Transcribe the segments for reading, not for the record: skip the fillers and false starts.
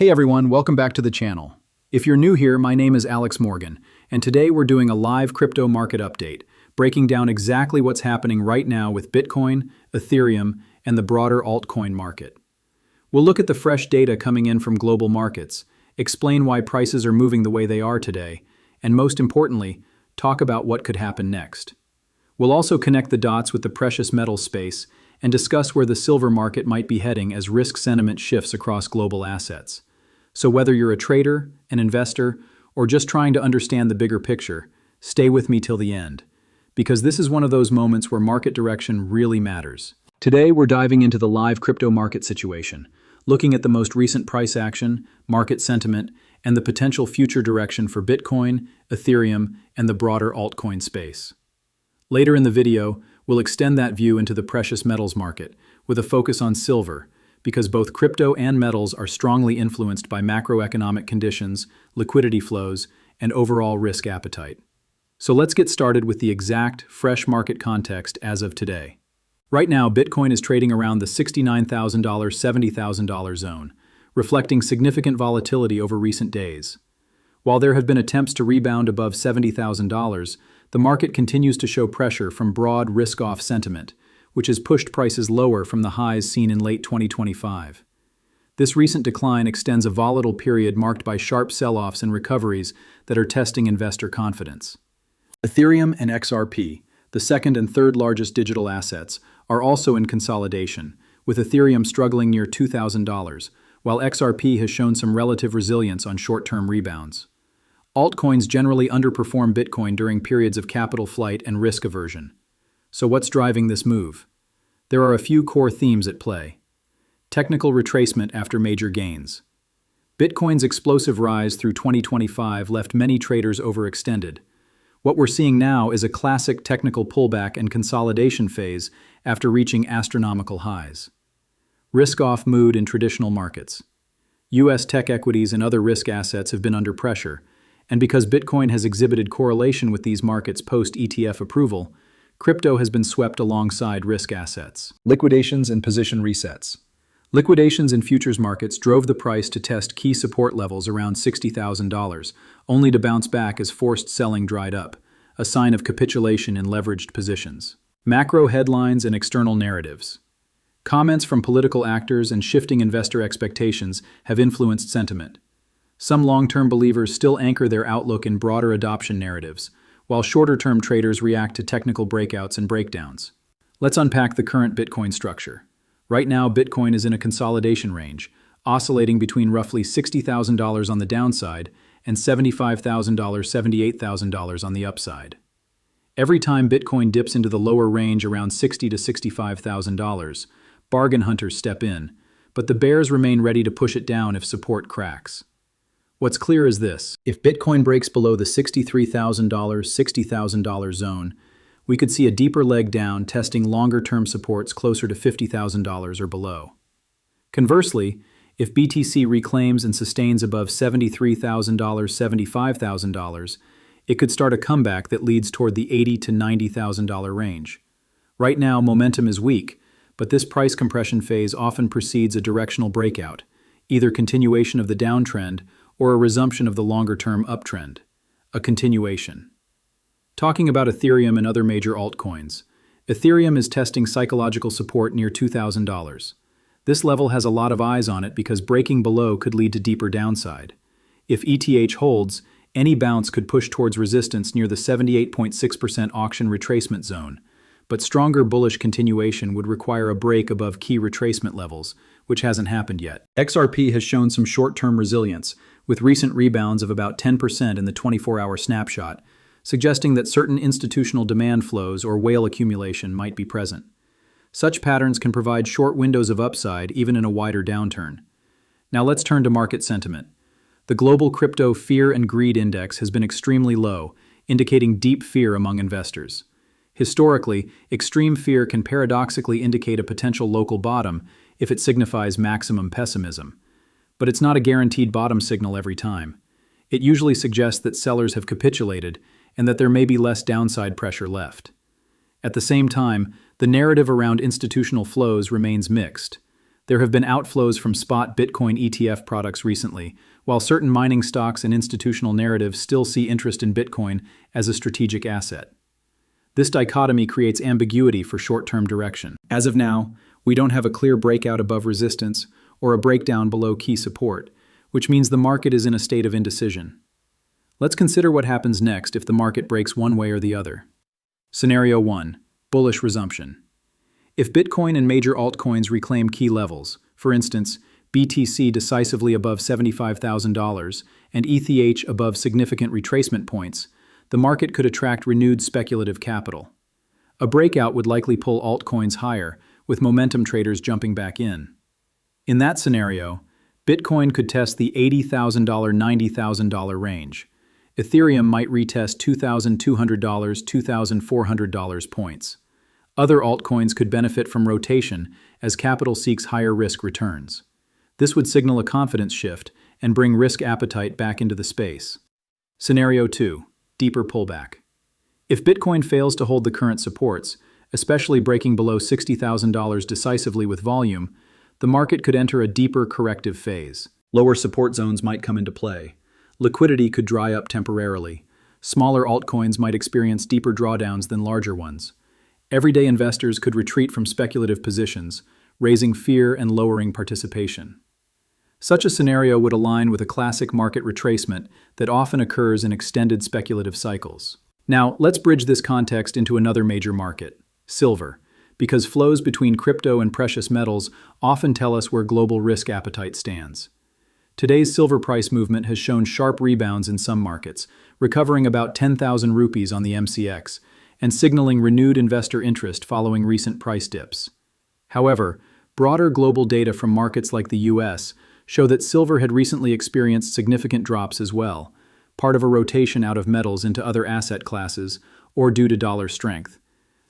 Hey everyone, welcome back to the channel. If you're new here, my name is Alex Morgan, and today we're doing a live crypto market update, breaking down exactly what's happening right now with Bitcoin, Ethereum, and the broader altcoin market. We'll look at the fresh data coming in from global markets, explain why prices are moving the way they are today, and most importantly, talk about what could happen next. We'll also connect the dots with the precious metals space and discuss where the silver market might be heading as risk sentiment shifts across global assets. So whether you're a trader, an investor, or just trying to understand the bigger picture, stay with me till the end, because this is one of those moments where market direction really matters. Today, we're diving into the live crypto market situation, looking at the most recent price action, market sentiment, and the potential future direction for Bitcoin, Ethereum, and the broader altcoin space. Later in the video, we'll extend that view into the precious metals market, with a focus on silver, because both crypto and metals are strongly influenced by macroeconomic conditions, liquidity flows, and overall risk appetite. So let's get started with the exact, fresh market context as of today. Right now, Bitcoin is trading around the $69,000, $70,000 zone, reflecting significant volatility over recent days. While there have been attempts to rebound above $70,000, the market continues to show pressure from broad risk-off sentiment, which has pushed prices lower from the highs seen in late 2025. This recent decline extends a volatile period marked by sharp sell-offs and recoveries that are testing investor confidence. Ethereum and XRP, the second and third largest digital assets, are also in consolidation, with Ethereum struggling near $2,000, while XRP has shown some relative resilience on short-term rebounds. Altcoins generally underperform Bitcoin during periods of capital flight and risk aversion. So what's driving this move? There are a few core themes at play. Technical retracement after major gains. Bitcoin's explosive rise through 2025 left many traders overextended. What we're seeing now is a classic technical pullback and consolidation phase after reaching astronomical highs. Risk-off mood in traditional markets. U.S. tech equities and other risk assets have been under pressure, and because Bitcoin has exhibited correlation with these markets post-ETF approval, crypto has been swept alongside risk assets. Liquidations and position resets. Liquidations in futures markets drove the price to test key support levels around $60,000, only to bounce back as forced selling dried up, a sign of capitulation in leveraged positions. Macro headlines and external narratives. Comments from political actors and shifting investor expectations have influenced sentiment. Some long-term believers still anchor their outlook in broader adoption narratives, while shorter-term traders react to technical breakouts and breakdowns. Let's unpack the current Bitcoin structure. Right now, Bitcoin is in a consolidation range, oscillating between roughly $60,000 on the downside and $75,000, $78,000 on the upside. Every time Bitcoin dips into the lower range around $60,000 to $65,000, bargain hunters step in, but the bears remain ready to push it down if support cracks. What's clear is this: if Bitcoin breaks below the $63,000, $60,000 zone, we could see a deeper leg down, testing longer-term supports closer to $50,000 or below. Conversely, if BTC reclaims and sustains above $73,000, $75,000, it could start a comeback that leads toward the $80,000 to $90,000 range. Right now, momentum is weak, but this price compression phase often precedes a directional breakout, either continuation of the downtrend or a resumption of the longer-term uptrend, a continuation. Talking about Ethereum and other major altcoins, Ethereum is testing psychological support near $2,000. This level has a lot of eyes on it because breaking below could lead to deeper downside. If ETH holds, any bounce could push towards resistance near the 78.6% auction retracement zone, but stronger bullish continuation would require a break above key retracement levels, which hasn't happened yet. XRP has shown some short-term resilience, with recent rebounds of about 10% in the 24-hour snapshot, suggesting that certain institutional demand flows or whale accumulation might be present. Such patterns can provide short windows of upside even in a wider downturn. Now let's turn to market sentiment. The global crypto fear and greed index has been extremely low, indicating deep fear among investors. Historically, extreme fear can paradoxically indicate a potential local bottom if it signifies maximum pessimism. But it's not a guaranteed bottom signal every time. It usually suggests that sellers have capitulated and that there may be less downside pressure left. At the same time, the narrative around institutional flows remains mixed. There have been outflows from spot Bitcoin ETF products recently, while certain mining stocks and institutional narratives still see interest in Bitcoin as a strategic asset. This dichotomy creates ambiguity for short-term direction. As of now, we don't have a clear breakout above resistance or a breakdown below key support, which means the market is in a state of indecision. Let's consider what happens next if the market breaks one way or the other. Scenario 1. Bullish resumption. If Bitcoin and major altcoins reclaim key levels, for instance, BTC decisively above $75,000 and ETH above significant retracement points, the market could attract renewed speculative capital. A breakout would likely pull altcoins higher, with momentum traders jumping back in. In that scenario, Bitcoin could test the $80,000 $90,000 range. Ethereum might retest $2,200 $2,400 points. Other altcoins could benefit from rotation as capital seeks higher risk returns. This would signal a confidence shift and bring risk appetite back into the space. Scenario 2. Deeper pullback. If Bitcoin fails to hold the current supports, especially breaking below $60,000 decisively with volume, the market could enter a deeper corrective phase. Lower support zones might come into play. Liquidity could dry up temporarily. Smaller altcoins might experience deeper drawdowns than larger ones. Everyday investors could retreat from speculative positions, raising fear and lowering participation. Such a scenario would align with a classic market retracement that often occurs in extended speculative cycles. Now, let's bridge this context into another major market, silver, because flows between crypto and precious metals often tell us where global risk appetite stands. Today's silver price movement has shown sharp rebounds in some markets, recovering about 10,000 rupees on the MCX, and signaling renewed investor interest following recent price dips. However, broader global data from markets like the US show that silver had recently experienced significant drops as well, part of a rotation out of metals into other asset classes, or due to dollar strength.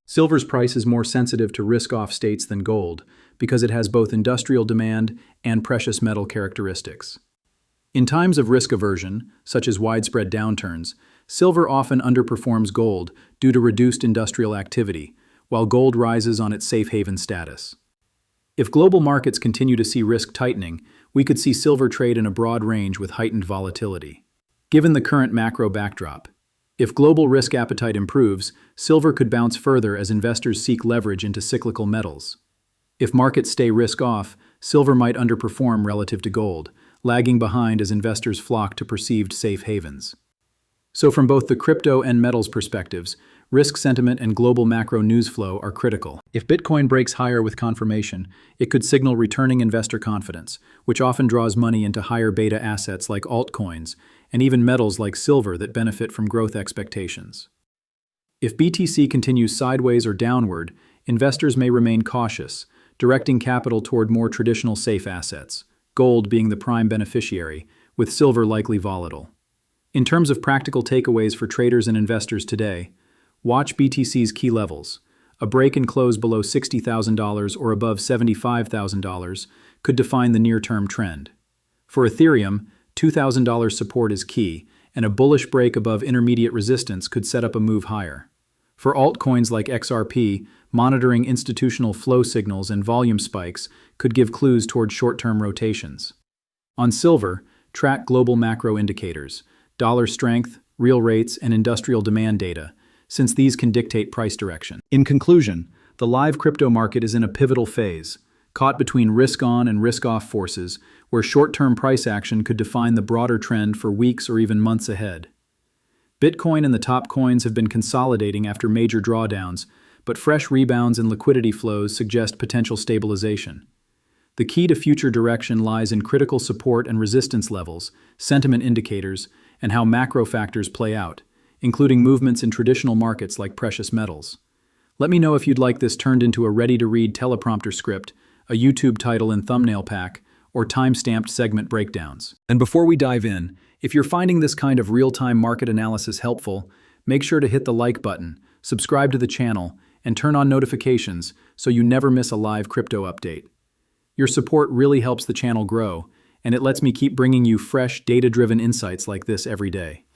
Silver's price is more sensitive to risk-off states than gold because it has both industrial demand and precious metal characteristics. In times of risk aversion, such as widespread downturns, silver often underperforms gold due to reduced industrial activity, while gold rises on its safe haven status. If global markets continue to see risk tightening, we could see silver trade in a broad range with heightened volatility. Given the current macro backdrop, if global risk appetite improves, silver could bounce further as investors seek leverage into cyclical metals. If markets stay risk-off, silver might underperform relative to gold, lagging behind as investors flock to perceived safe havens. So from both the crypto and metals perspectives, risk sentiment and global macro news flow are critical. If Bitcoin breaks higher with confirmation, it could signal returning investor confidence, which often draws money into higher beta assets like altcoins, and even metals like silver that benefit from growth expectations. If BTC continues sideways or downward, investors may remain cautious, directing capital toward more traditional safe assets, gold being the prime beneficiary, with silver likely volatile. In terms of practical takeaways for traders and investors today, watch BTC's key levels. A break and close below $60,000 or above $75,000 could define the near-term trend. For Ethereum, $2,000 support is key, and a bullish break above intermediate resistance could set up a move higher. For altcoins like XRP, monitoring institutional flow signals and volume spikes could give clues toward short-term rotations. On silver, track global macro indicators, dollar strength, real rates, and industrial demand data, since these can dictate price direction. In conclusion, the live crypto market is in a pivotal phase, caught between risk-on and risk-off forces, where short-term price action could define the broader trend for weeks or even months ahead. Bitcoin and the top coins have been consolidating after major drawdowns, but fresh rebounds and liquidity flows suggest potential stabilization. The key to future direction lies in critical support and resistance levels, sentiment indicators, and how macro factors play out, including movements in traditional markets like precious metals. Let me know if you'd like this turned into a ready-to-read teleprompter script, a YouTube title and thumbnail pack, or time-stamped segment breakdowns. And before we dive in, if you're finding this kind of real-time market analysis helpful, make sure to hit the like button, subscribe to the channel, and turn on notifications so you never miss a live crypto update. Your support really helps the channel grow, and it lets me keep bringing you fresh, data-driven insights like this every day.